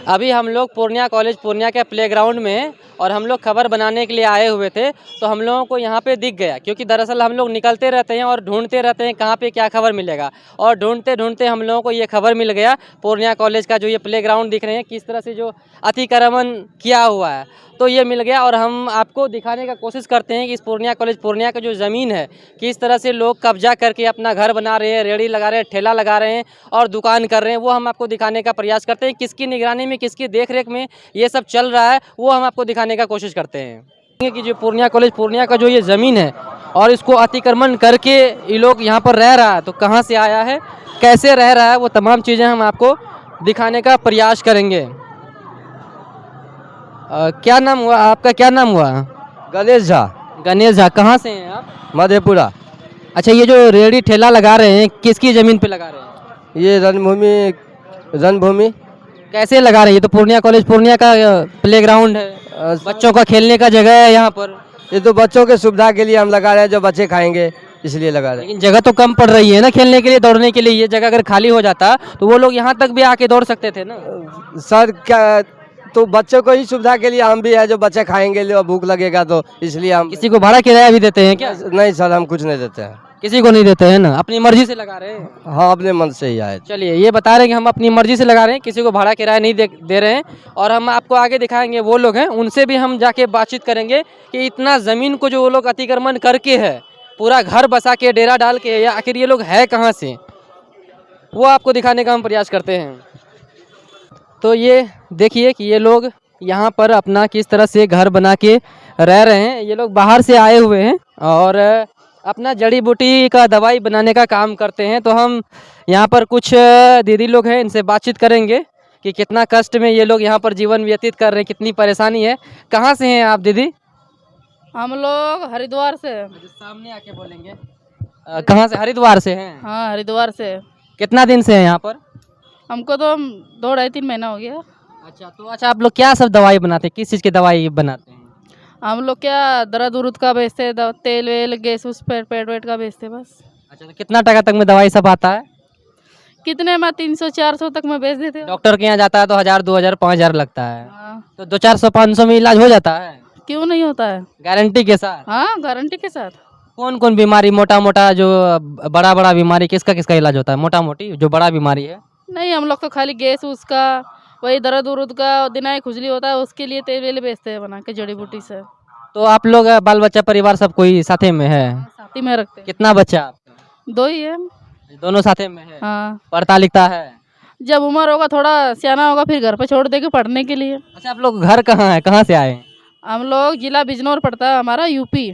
अभी हम लोग पूर्णिया कॉलेज पूर्णिया के प्लेग्राउंड में हैं और हम लोग खबर बनाने के लिए आए हुए थे। तो हम लोगों को यहाँ पे दिख गया, क्योंकि दरअसल हम लोग निकलते रहते हैं और ढूंढते रहते हैं कहाँ पे क्या खबर मिलेगा। और ढूंढते ढूंढते हम लोगों को ये खबर मिल गया, पूर्णिया कॉलेज का जो ये प्लेग्राउंड दिख रहे हैं किस तरह से जो अतिक्रमण किया हुआ है, तो ये मिल गया। और हम आपको दिखाने का कोशिश करते हैं कि इस पूर्णिया कॉलेज पूर्णिया का जो ज़मीन है किस तरह से लोग कब्जा करके अपना घर बना रहे हैं, रेहड़ी लगा रहे हैं, ठेला लगा रहे हैं और दुकान कर रहे हैं, वो हम आपको दिखाने का प्रयास करते हैं। किसकी निगरानी में, किसकी देखरेख में ये सब चल रहा है, वो हम आपको दिखाने का कोशिश करते हैं कि जो पूर्णिया कॉलेज पूर्णिया का जो ये ज़मीन है और इसको अतिक्रमण करके ये लोग यहाँ पर रह रहा है, तो कहाँ से आया है, कैसे रह रहा है, वो तमाम चीज़ें हम आपको दिखाने का प्रयास करेंगे। क्या नाम हुआ आपका, क्या नाम हुआ? गणेश झा, गणेश झा, कहाँ से हैं आप? मधेपुरा। अच्छा, ये जो रेहड़ी ठेला लगा रहे हैं किसकी ज़मीन पे लगा रहे हैं? ये रणभूमि कैसे लगा रहे हैं? ये तो पूर्णिया कॉलेज पूर्णिया का प्लेग्राउंड है, बच्चों का खेलने का जगह है यहाँ पर। ये तो बच्चों के सुविधा के लिए हम लगा रहे हैं, जो बच्चे खाएंगे इसलिए लगा रहे लेकिन जगह तो कम पड़ रही है ना खेलने के लिए, दौड़ने के लिए। ये जगह अगर खाली हो जाता तो वो लोग यहाँ तक भी आके दौड़ सकते थे ना। हैं। सर क्या, तो बच्चों को ही सुविधा के लिए हम भी है, जो बच्चे खाएंगे, जो भूख लगेगा तो इसलिए हम। किसी को भाड़ा किराया भी देते हैं क्या? नहीं सर, हम कुछ नहीं देते हैं। किसी को नहीं देते हैं ना, अपनी मर्जी से लगा रहे हैं। हाँ, अपने मन से ही आए। चलिए, ये बता रहे हैं कि हम अपनी मर्जी से लगा रहे हैं, किसी को भाड़ा किराया नहीं दे रहे हैं। और हम आपको आगे दिखाएंगे, वो लोग हैं उनसे भी हम जाके बातचीत करेंगे कि इतना ज़मीन को जो वो लोग अतिक्रमण करके है, पूरा घर बसा के, डेरा डाल के, या आखिर ये लोग है कहाँ से, वो आपको दिखाने का हम प्रयास करते हैं। तो ये देखिए कि ये लोग यहाँ पर अपना किस तरह से घर बना के रह रहे हैं। ये लोग बाहर से आए हुए हैं और अपना जड़ी बूटी का दवाई बनाने का काम करते हैं। तो हम यहाँ पर कुछ दीदी लोग हैं, इनसे बातचीत करेंगे कि कितना कष्ट में ये लोग यहाँ पर जीवन व्यतीत कर रहे हैं, कितनी परेशानी है। कहाँ से हैं आप दीदी? हम लोग हरिद्वार से। सामने आके बोलेंगे। कहाँ से? हरिद्वार से हैं? हाँ, हरिद्वार से। कितना दिन से हैं यहाँ पर? हमको तो 2-2.5-3 महीना हो गया। अच्छा, आप लोग क्या सब दवाई बनाते हैं, किस चीज़ की दवाई बनाते हैं? हम लोग क्या दर्द उर्द का बेचते हैं, तेल वेल गैस उस पेट वेट का बेचते हैं बस। अच्छा, तो कितना टका तक में दवाई सब आता है? कितने में 300-400 तक में बेच देते हैं। डॉक्टर के यहाँ जाता है तो 1000, 2000, 5000 लगता है। हाँ, तो 200-400-500 में इलाज हो जाता है क्यों नहीं होता है? गारंटी के साथ? हाँ, गारंटी के साथ। कौन कौन बीमारी, मोटा मोटा जो बड़ा बड़ा बीमारी, किसका किसका इलाज होता है? मोटा मोटी जो बड़ा बीमारी है। नहीं, हम लोग तो खाली गैस उसका, वही दर्द उर्द का, दिनाई खुजली होता है उसके लिए तेल वेल बेचते हैं बना के जड़ी बूटी से। तो आप लोग बाल बच्चा परिवार सब कोई साथे में है? साथ ही में रखते हैं। कितना बच्चा आपका? 2 ही है। दोनों साथे में है? हाँ, पढ़ता लिखता है? जब उम्र होगा, थोड़ा सियाना होगा, फिर घर पे छोड़ देंगे पढ़ने के लिए। अच्छा, आप लोग घर कहाँ है, कहाँ से आए हैं? हम लोग जिला बिजनौर पड़ता है हमारा, यूपी।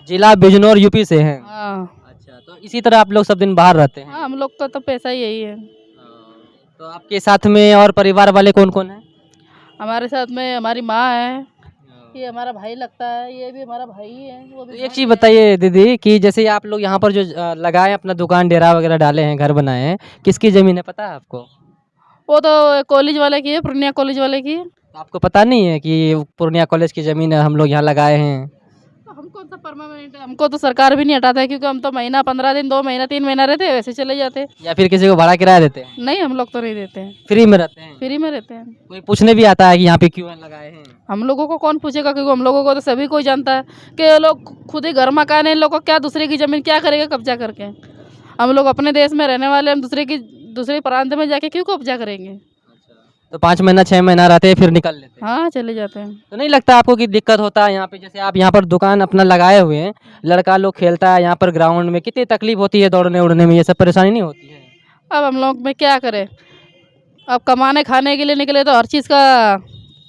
जिला बिजनौर, यूपी से हैं? हाँ। अच्छा, तो इसी तरह आप लोग सब दिन बाहर रहते हैं? हाँ, हम लोग का तो पैसा ही यही है। तो आपके साथ में और परिवार वाले कौन कौन है? हमारे साथ में हमारी माँ है, ये हमारा भाई लगता है, ये भी हमारा भाई है, वो भी तो भाई एक चीज़ है। बताइए दीदी कि जैसे आप लोग यहाँ पर जो लगाए अपना दुकान डेरा वगैरह डाले हैं, घर बनाए हैं, किसकी ज़मीन है पता है आपको? वो तो कॉलेज वाले की है, पूर्णिया कॉलेज वाले की है। तो आपको पता नहीं है कि पूर्णिया कॉलेज की ज़मीन है, हम लोग यहाँ लगाए हैं? तो हमको तो परमानेंट है, हमको तो सरकार भी नहीं हटाता है, क्योंकि हम तो महीना 15 दिन, 2 महीना 3 महीना रहते हैं, वैसे चले जाते हैं। या फिर किसी को भाड़ा किराया देते हैं? नहीं, हम लोग तो नहीं देते हैं, फ्री में रहते हैं? फ्री में रहते हैं। कोई पूछने भी आता है कि यहाँ पे क्यों लगाए हैं? हम लोगों को कौन पूछेगा, क्योंकि हम लोगों को तो सभी कोई जानता है कि ये लोग खुद ही घर मकान है, इन लोगों को क्या दूसरे की ज़मीन क्या करेगा कब्जा करके। हम लोग अपने देश में रहने वाले, हम दूसरे प्रांत में जाके क्यों कब्जा करेंगे। तो 5 महीना 6 महीना रहते हैं फिर निकल लेते हैं? हाँ, चले जाते हैं। तो नहीं लगता आपको कि दिक्कत होता है यहाँ पे? जैसे आप यहाँ पर दुकान अपना लगाए हुए हैं, लड़का लोग खेलता है यहाँ पर ग्राउंड में, कितनी तकलीफ होती है दौड़ने उड़ने में, ये सब परेशानी नहीं होती है? अब हम लोग में क्या करें, अब कमाने खाने के लिए निकले तो हर चीज़ का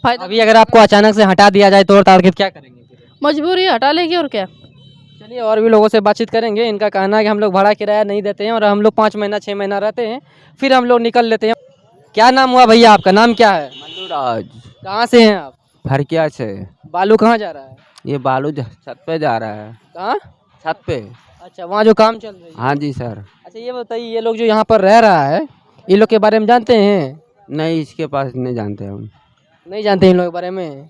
फायदा। अभी अगर आपको अचानक से हटा दिया जाए तोड़ ताड़ के, तो क्या करेंगे फिर? मजबूरी हटा लेगी और क्या। चलिए, और भी लोगों से बातचीत करेंगे। इनका कहना है कि हम लोग भाड़ा किराया नहीं देते हैं और हम लोग 5 महीना 6 महीना रहते हैं, फिर हम लोग निकल लेते हैं। क्या नाम हुआ भैया आपका, नाम क्या है? मल्लूराज, कहाँ से हैं आप? फरकिया से। बालू कहाँ जा रहा है? ये बालू छत पे जा रहा है। कहाँ? छत पे। अच्छा, वहाँ जो काम चल रही है? हाँ जी सर। अच्छा, ये बताइए, ये लोग जो यहाँ पर रह रहा है, ये लोग के बारे में जानते हैं? नहीं, इसके पास नहीं जानते हम, नहीं जानते इन लोगों के बारे में?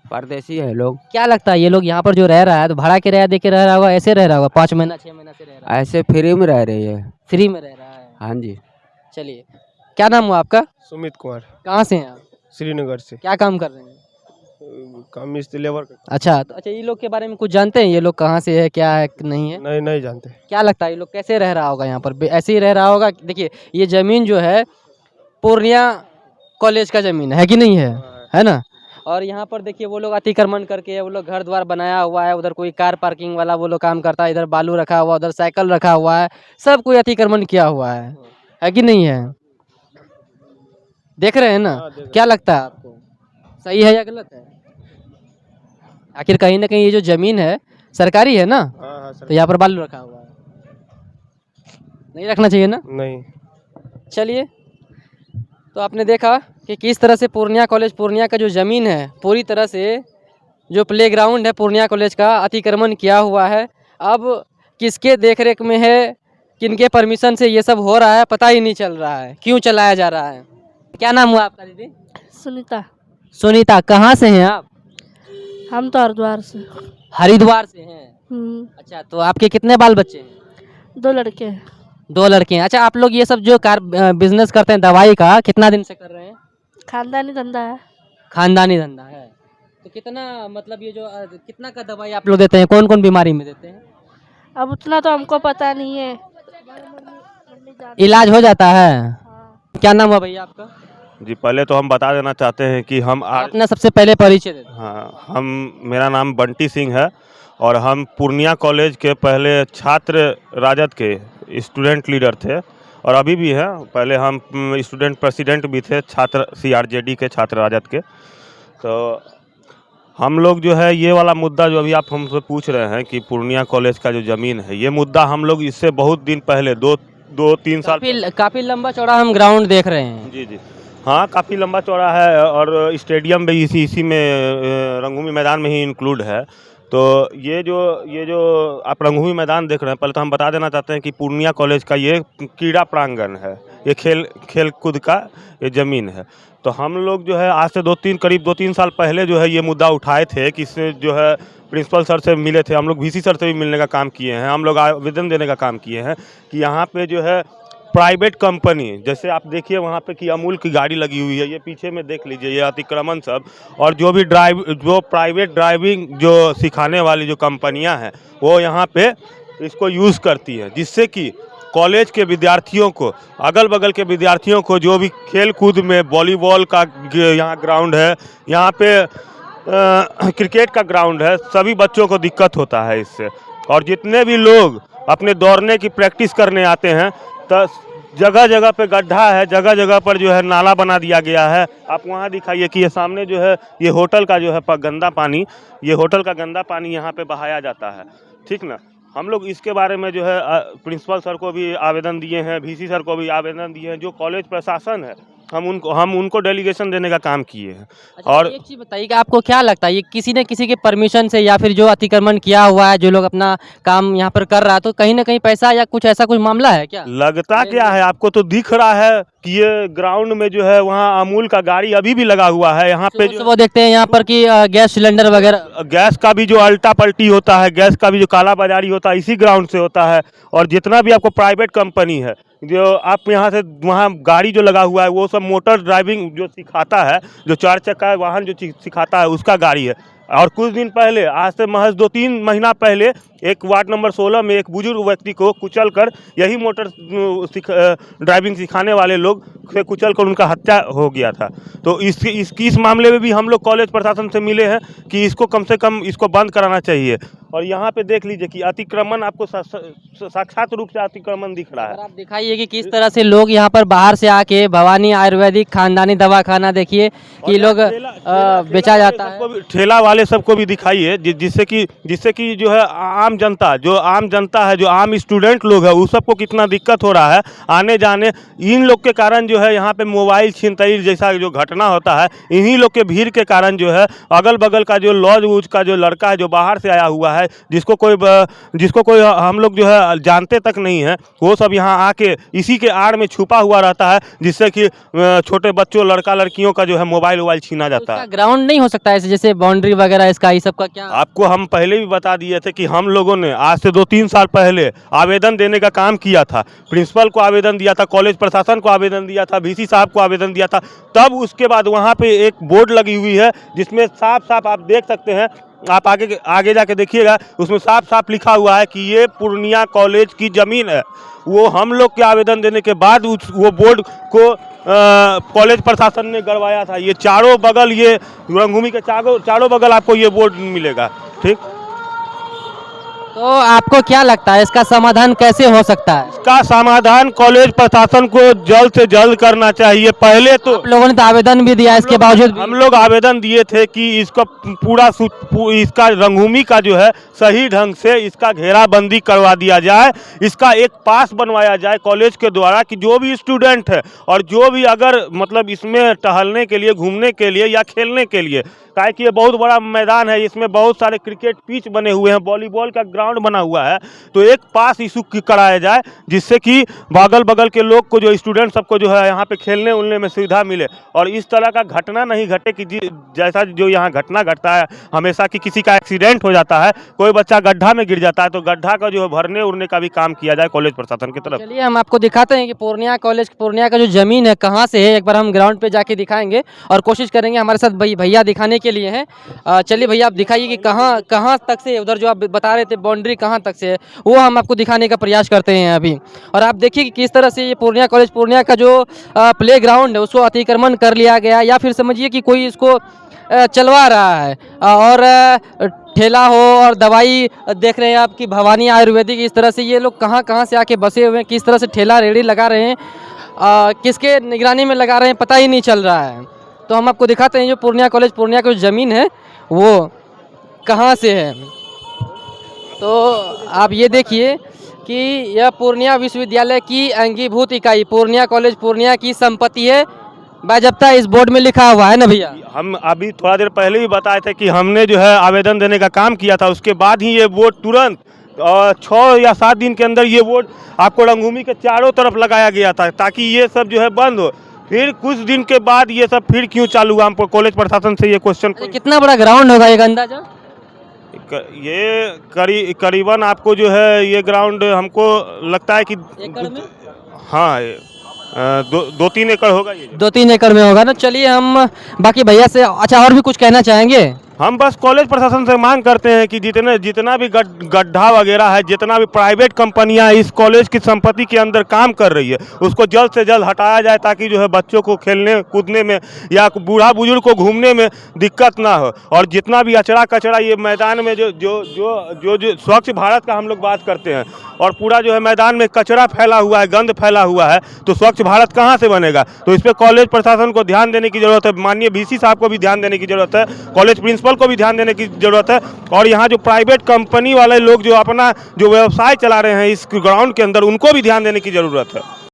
परदेसी है लोग। क्या लगता है ये लोग यहाँ पर जो रह रहा है, तो भाड़ा किराया दे के रह रहा होगा, ऐसे रह रहा होगा, 5 महीना 6 महीना से रह रहा है? ऐसे फ्री में रह रही है। फ्री में रह रहा है? हाँ जी। चलिए, क्या नाम हुआ आपका? सुमित कुमार। कहाँ से हैं आप? श्रीनगर से। क्या काम कर रहे हैं? काम मिस्त्री लेबर का। अच्छा, तो अच्छा ये लोग के बारे में कुछ जानते हैं? ये लोग कहाँ से है, क्या है, नहीं है? नहीं नहीं जानते। क्या लगता है ये लोग कैसे रह रहा होगा यहाँ पर? ऐसे ही रह रहा होगा? देखिए ये ज़मीन जो है पूर्णिया कॉलेज का ज़मीन है कि नहीं है ना? और यहाँ पर देखिए वो लोग अतिक्रमण करके वो लोग घर द्वार बनाया हुआ है, उधर कोई कार पार्किंग वाला वो लोग काम करता है, इधर बालू रखा हुआ, उधर साइकिल रखा हुआ है, सब कोई अतिक्रमण किया हुआ है कि नहीं है? देख रहे हैं ना? क्या लगता है आपको, सही है या गलत है? आखिर कहीं ना कहीं ये जो ज़मीन है सरकारी है ना, हाँ तो यहाँ पर बालू रखा हुआ है, नहीं रखना चाहिए ना? नहीं। चलिए, तो आपने देखा कि किस तरह से पूर्णिया कॉलेज पूर्णिया का जो ज़मीन है पूरी तरह से जो प्लेग्राउंड है पूर्णिया कॉलेज का अतिक्रमण किया हुआ है। अब किसके देखरेख में है, किनके परमिशन से ये सब हो रहा है पता ही नहीं चल रहा है, क्यों चलाया जा रहा है। क्या नाम हुआ आपका दीदी? सुनीता। सुनीता, कहाँ से हैं आप? हम तो हरिद्वार से। हरिद्वार से हैं। अच्छा, तो आपके कितने बाल बच्चे हैं? 2 लड़के हैं। 2 लड़के हैं। अच्छा, आप लोग ये सब जो बिजनेस करते हैं दवाई का, कितना दिन से कर रहे हैं? खानदानी धंधा है। खानदानी धंधा है। तो कितना मतलब ये जो कितना का दवाई आप लोग देते हैं, कौन कौन बीमारी में देते हैं? अब उतना तो हमको पता नहीं है। इलाज हो जाता है? क्या नाम हुआ भैया आपका? जी, पहले तो हम बता देना चाहते हैं कि हम आज अपना सबसे पहले परिचय दे दें। हाँ, मेरा नाम बंटी सिंह है और हम पूर्णिया कॉलेज के पहले छात्र राजद के स्टूडेंट लीडर थे और अभी भी हैं। पहले हम स्टूडेंट प्रेसिडेंट भी थे छात्र CRJD के, छात्र राजद के। तो हम लोग जो है ये वाला मुद्दा जो अभी आप हमसे पूछ रहे हैं कि पूर्णिया कॉलेज का जो ज़मीन है, ये मुद्दा हम लोग इससे बहुत दिन पहले 2-3 साल काफी लंबा चौड़ा हम ग्राउंड देख रहे हैं। जी जी हाँ, काफ़ी लंबा चौड़ा है और स्टेडियम भी इसी में रंगभूमि मैदान में ही इंक्लूड है। तो ये जो आप रंगभूमि मैदान देख रहे हैं, पहले तो हम बता देना चाहते हैं कि पूर्णिया कॉलेज का ये क्रीड़ा प्रांगण है, ये खेल कूद का ये ज़मीन है। तो हम लोग जो है आज से करीब 2-3 साल पहले जो है ये मुद्दा उठाए थे कि इससे जो है प्रिंसिपल सर से मिले थे, हम लोग VC सर से भी मिलने का काम किए हैं, हम लोग आवेदन देने का काम किए हैं कि यहाँ पे जो है प्राइवेट कंपनी, जैसे आप देखिए वहाँ पे कि अमूल की गाड़ी लगी हुई है, ये पीछे में देख लीजिए ये अतिक्रमण सब, और जो प्राइवेट ड्राइविंग जो सिखाने वाली जो कंपनियां हैं वो यहाँ पे इसको यूज़ करती हैं, जिससे कि कॉलेज के विद्यार्थियों को, अगल बगल के विद्यार्थियों को जो भी खेल कूद में वॉलीबॉल का यहाँ ग्राउंड है, यहाँ पे क्रिकेट का ग्राउंड है, सभी बच्चों को दिक्कत होता है इससे। और जितने भी लोग अपने दौड़ने की प्रैक्टिस करने आते हैं तो जगह जगह पे गड्ढा है, जगह जगह पर जो है नाला बना दिया गया है। आप वहाँ दिखाइए कि ये सामने जो है ये होटल का जो है गंदा पानी, ये होटल का गंदा पानी यहाँ पे बहाया जाता है, ठीक ना। हम लोग इसके बारे में जो है प्रिंसिपल सर को भी आवेदन दिए हैं, VC सर को भी आवेदन दिए हैं, जो कॉलेज प्रशासन है हम उनको डेलीगेशन देने का काम किए हैं। अच्छा, और एक चीज़ बताइए कि आपको क्या लगता है ये किसी न किसी के परमिशन से या फिर जो अतिक्रमण किया हुआ है, जो लोग अपना काम यहाँ पर कर रहा है, तो कहीं ना कहीं पैसा या कुछ ऐसा कुछ मामला है क्या? लगता क्या है आपको, तो दिख रहा है कि ये ग्राउंड में जो है वहाँ अमूल का गाड़ी अभी भी लगा हुआ है। यहाँ पे जो वो देखते हैं यहाँ पर कि गैस सिलेंडर वगैरह, गैस का भी जो अल्टा पल्टी होता है, गैस का भी जो काला बाजारी होता है, इसी ग्राउंड से होता है। और जितना भी आपको प्राइवेट कंपनी है, जो आप यहाँ से वहाँ गाड़ी जो लगा हुआ है वो सब मोटर ड्राइविंग जो सिखाता है, जो 4 चक्का वाहन जो सिखाता है उसका गाड़ी है। और कुछ दिन पहले, आज से महज 2-3 महीना पहले, एक वार्ड नंबर 16 में एक बुजुर्ग व्यक्ति को कुचल कर, यही मोटर ड्राइविंग सिखाने वाले लोग से कुचल कर उनका हत्या हो गया था। तो इस मामले में भी हम लोग कॉलेज प्रशासन से मिले हैं कि इसको कम से कम इसको बंद कराना चाहिए। और यहाँ पे देख लीजिए कि अतिक्रमण आपको साक्षात रूप से अतिक्रमण दिख रहा है। आप दिखाइए कि किस तरह से लोग यहाँ पर बाहर से आके भवानी आयुर्वेदिक खानदानी दवाखाना देखिए कि लोग बेचा जाता है। ठेला वाले सबको भी दिखाइए, जिससे कि जो है आम जनता है, जो आम स्टूडेंट लोग है, उस सबको कितना दिक्कत हो रहा है आने जाने। इन लोग के कारण जो है यहाँ पे मोबाइल छिनतई जैसा जो घटना होता है, इन्हीं लोग के भीड़ के कारण जो है अगल बगल का जो लॉज वूज का जो लड़का है जो बाहर से आया हुआ है, है, जिसको कोई हम लोग जो है जानते तक नहीं है, वो सब यहाँ आके इसी के आड़ में छुपा हुआ रहता है, जिससे कि छोटे बच्चों लड़का लड़कियों का जो है मोबाइल वोबाइल छीना जाता है। ग्राउंड नहीं हो सकता ऐसे, जैसे बाउंड्री वगैरह इसका, ये सब का क्या? आपको हम पहले भी बता दिए थे कि हम लोगों ने आज से 2-3 साल पहले आवेदन देने का काम किया था, प्रिंसिपल को आवेदन दिया था, कॉलेज प्रशासन को आवेदन दिया था, वीसी साहब को आवेदन दिया था। तब उसके बाद वहाँ पे एक बोर्ड लगी हुई है जिसमें साफ साफ आप देख सकते हैं, आप आगे जाके देखिएगा, उसमें साफ साफ लिखा हुआ है कि ये पूर्णिया कॉलेज की ज़मीन है। वो हम लोग के आवेदन देने के बाद वो बोर्ड को कॉलेज प्रशासन ने गड़वाया था। ये चारों बगल, ये रंगभूमि के चारों बगल आपको ये बोर्ड मिलेगा। ठीक, तो आपको क्या लगता है इसका समाधान कैसे हो सकता है? इसका समाधान कॉलेज प्रशासन को जल्द से जल्द करना चाहिए। पहले तो आप लोगों ने तो आवेदन भी दिया, इसके बावजूद भी? हम लोग आवेदन दिए थे कि इसका इसका रंगभूमि का जो है सही ढंग से इसका घेराबंदी करवा दिया जाए, इसका एक पास बनवाया जाए कॉलेज के द्वारा कि जो भी स्टूडेंट है और जो भी अगर मतलब इसमें टहलने के लिए, घूमने के लिए या खेलने के लिए, काहे कि ये बहुत बड़ा मैदान है, इसमें बहुत सारे क्रिकेट पिच बने हुए हैं, वॉलीबॉल का ग्राउंड बना हुआ है, तो एक पास इशू कराया जाए जिससे कि बगल बगल के लोग को, जो स्टूडेंट सबको जो है यहाँ पे खेलने उलने में सुविधा मिले और इस तरह का घटना नहीं घटे कि जैसा जो यहाँ घटना घटता है हमेशा कि किसी का एक्सीडेंट हो जाता है, कोई बच्चा गड्ढा में गिर जाता है, तो गड्ढा का जो है भरने उड़ने का भी काम किया जाए कॉलेज प्रशासन की तरफ। चलिए हम आपको दिखाते हैं कि पूर्णिया कॉलेज, पूर्णिया का जो ज़मीन है कहाँ से है, एक बार हम ग्राउंड पे जाके दिखाएंगे और कोशिश करेंगे, हमारे साथ भैया दिखाने के लिए हैं। चलिए भैया आप दिखाइए कि कहाँ तक से, उधर जो आप बता रहे थे बाउंड्री कहाँ तक से है, वो हम आपको दिखाने का प्रयास करते हैं अभी। और आप देखिए कि किस तरह से ये पूर्णिया कॉलेज, पूर्णिया का जो प्ले ग्राउंड है उसको अतिक्रमण कर लिया गया, या फिर समझिए कि कोई इसको चलवा रहा है। और ठेला हो और दवाई देख रहे हैं आप कि भवानी आयुर्वेदिक, इस तरह से ये लोग कहाँ से आके बसे हुए हैं, किस तरह से ठेला रेहड़ी लगा रहे हैं, किसके निगरानी में लगा रहे हैं पता ही नहीं चल रहा है। तो हम आपको दिखाते हैं जो पूर्णिया कॉलेज, पूर्णिया की जो ज़मीन है वो कहाँ से है। तो आप ये देखिए कि यह पूर्णिया विश्वविद्यालय की अंगीभूत इकाई पूर्णिया कॉलेज पूर्णिया की संपत्ति है, बाजब्ता इस बोर्ड में लिखा हुआ है ना भैया। हम अभी थोड़ा देर पहले ही बताए थे कि हमने जो है आवेदन देने का काम किया था, उसके बाद ही ये बोर्ड तुरंत 6 या 7 दिन के अंदर ये बोर्ड आपको रंगभूमि के चारों तरफ लगाया गया था ताकि ये सब जो है बंद हो। फिर कुछ दिन के बाद ये सब फिर क्यों चालू हुआ, हमको कॉलेज प्रशासन से ये क्वेश्चन। कितना बड़ा ग्राउंड होगा एक अंदाजा? ये करीबन आपको जो है ये ग्राउंड हमको लगता है कि एकड़ में? हाँ, 2-3 एकड़ होगा ये। 2-3 एकड़ में होगा ना। चलिए हम बाकी भैया से, अच्छा और भी कुछ कहना चाहेंगे? हम बस कॉलेज प्रशासन से मांग करते हैं कि जितना भी गड्ढा वगैरह है, जितना भी प्राइवेट कंपनियां इस कॉलेज की संपत्ति के अंदर काम कर रही है, उसको जल्द से जल्द हटाया जाए ताकि जो है बच्चों को खेलने कूदने में या बूढ़ा बुजुर्ग को घूमने में दिक्कत ना हो। और जितना भी अचड़ा कचरा ये मैदान में जो स्वच्छ भारत का हम लोग बात करते हैं और पूरा जो है मैदान में कचरा फैला हुआ है, गंद फैला हुआ है, तो स्वच्छ भारत कहाँ से बनेगा। तो इस पर कॉलेज प्रशासन को ध्यान देने की जरूरत है, माननीय वीसी साहब को भी ध्यान देने की जरूरत है, कॉलेज प्रिंसिपल को भी ध्यान देने की जरूरत है, और यहाँ जो प्राइवेट कंपनी वाले लोग जो अपना जो व्यवसाय चला रहे हैं इस ग्राउंड के अंदर, उनको भी ध्यान देने की जरूरत है।